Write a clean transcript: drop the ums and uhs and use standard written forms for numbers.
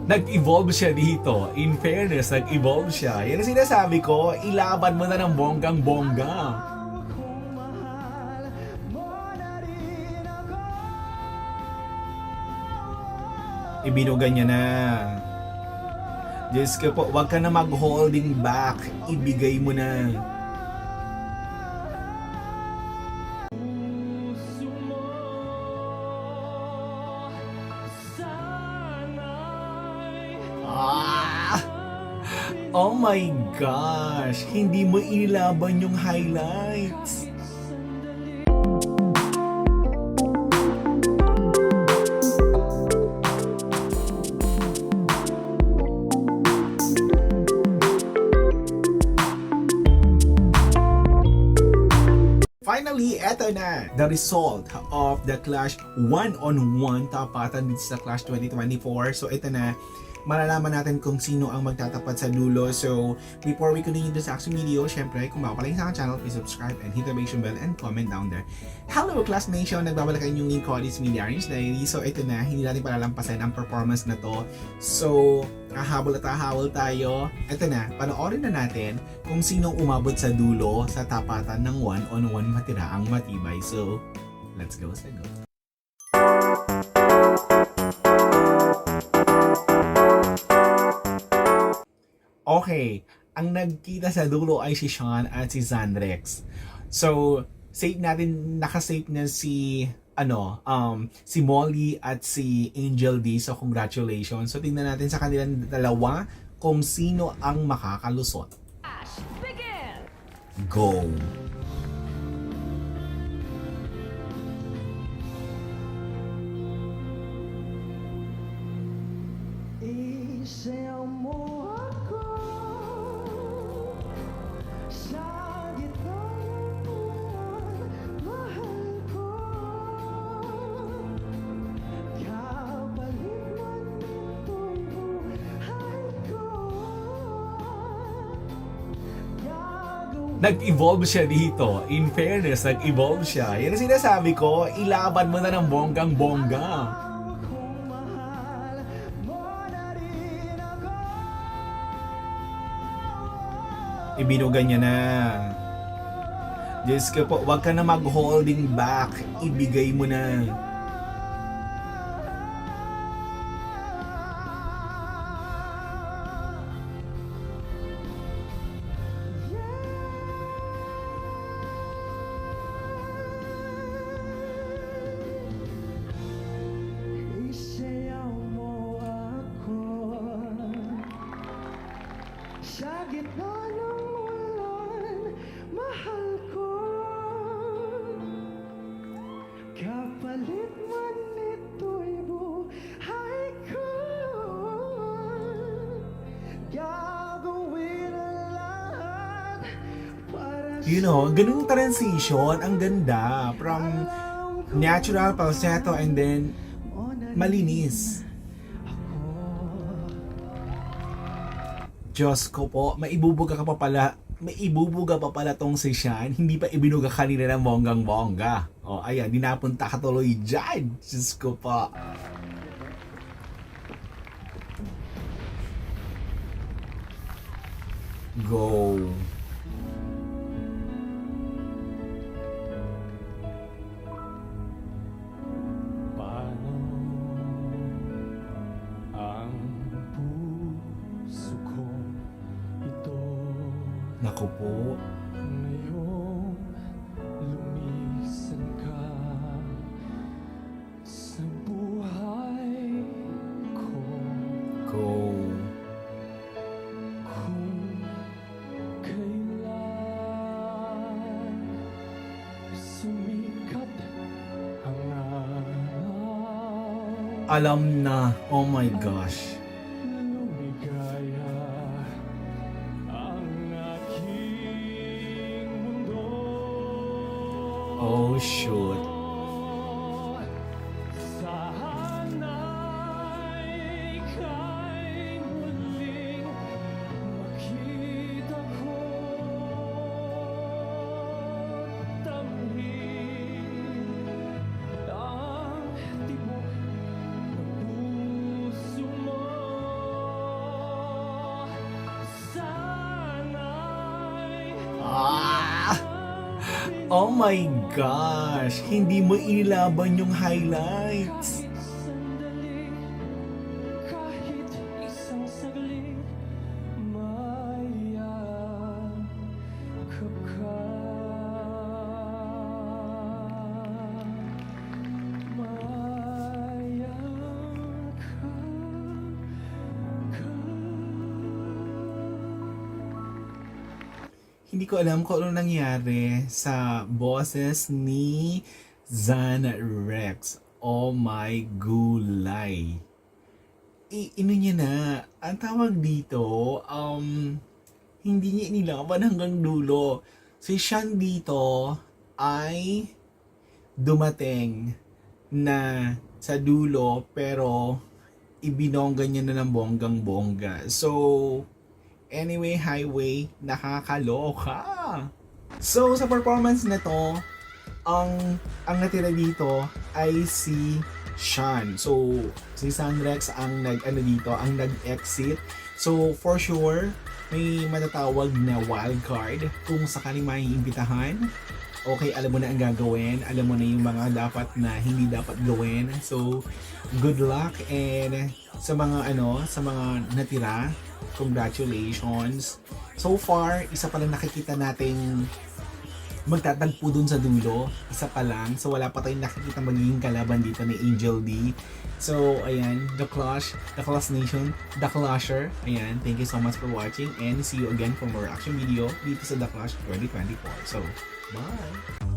Nag-evolve siya dito. In fairness, nag-evolve siya. Yan ang sinasabi ko, ilaban mo na ng bonggang-bongga. Ibinugan niya na. Diyos ko po, wag ka na mag-holding back. Ibigay mo na. Ah! Oh my gosh! Hindi mo inilaban yung highlights. Finally, eto na, the result of the Clash 1-on-1 tapatan dito sa Clash 2024. So ito na, malalaman natin kung sino ang magtatapat sa dulo. So before we continue this action video, syempre kung bago pa lang sa aking channel, please subscribe and hit the notification bell and comment down there. Hello Clash Nation! Nagbabalik ang inyong link ko, this media Orange Diary. So ito na, hindi natin palalampasin ang performance na to. So hahabol at hahawal tayo. Ito na, panoorin na natin kung sinong umabot sa dulo sa tapatan ng 1-on-1 matiraang matibay. So let's go. Okay, ang nagkita sa dulo ay si Sean at si Xandrex. So, nakasave na si si Molly at si Angel D. So, congratulations. So, tingnan natin sa kanilang dalawa kung sino ang makakalusot. Go! Isayaw mo ako sa gitna ng buwan, mahal ko. Kapalit man ito'y buhay ko. Nag-evolve siya dito. In fairness, nag-evolve siya. Yan ang sinasabi ko, ilaban mo na ng bonggang-bongga. Ibinugan niya na. Diyos ko po, wag ka na mag-holding back. Ibigay mo na. Isayaw mo ako sa gitna ng ulan, mahal ko. Kapalit man ito'y buhay ko. Gagawin ang lahat para You know, ganung transition, ang ganda. From natural falsetto and then malinis. Diyos ko po, maibubuga pa pala tong si Sean. Hindi pa ibinuga kanina ng bonggang-bongga. O, ayan, di napunta ka tuloy dyan. Diyos ko po. Go. Paano ang puso ko ito Naku po. ngayong lumisan ka sa buhay ko? Go. Kung kailan sumikat ang araw, Alam na. Oh my gosh. lumigaya ang aking mundo. Oh shoot. Sana'y ika'y muling makita ko. Tamhid ang tibok ng puso mo. Oh my gosh! Hindi mo inilaban yung highlights. Kahit sandali, kahit isang saglit, mayakap ka. Hindi ko alam kung ano nangyari sa boses ni Zan Rex. Oh my gulay. Ino niya na, ang tawag dito, hindi niya inilaban hanggang dulo. Si Sean dito ay dumating na sa dulo pero ibinongga niya na ng bonggang-bongga. So, anyway, highway, nakakaloka. So, sa performance na to, ang natira dito ay si Sean. So, si Sanrex ang nag-exit. So, for sure, may matatawag na wild card kung sakaling maiimbitahan. Okay, alam mo na ang gagawin, alam mo na yung mga dapat na hindi dapat gawin. So, good luck, and sa mga natira, congratulations. So far, isa pa lang nakikita nating magtatagpo dun sa dulo. Isa pa lang. So wala pa tayong nakikita magiging kalaban dito ni Angel D. So ayan, The Clash Nation, The Clasher. Ayan, thank you so much for watching and see you again for more reaction video dito sa The Clash 2024. So, bye!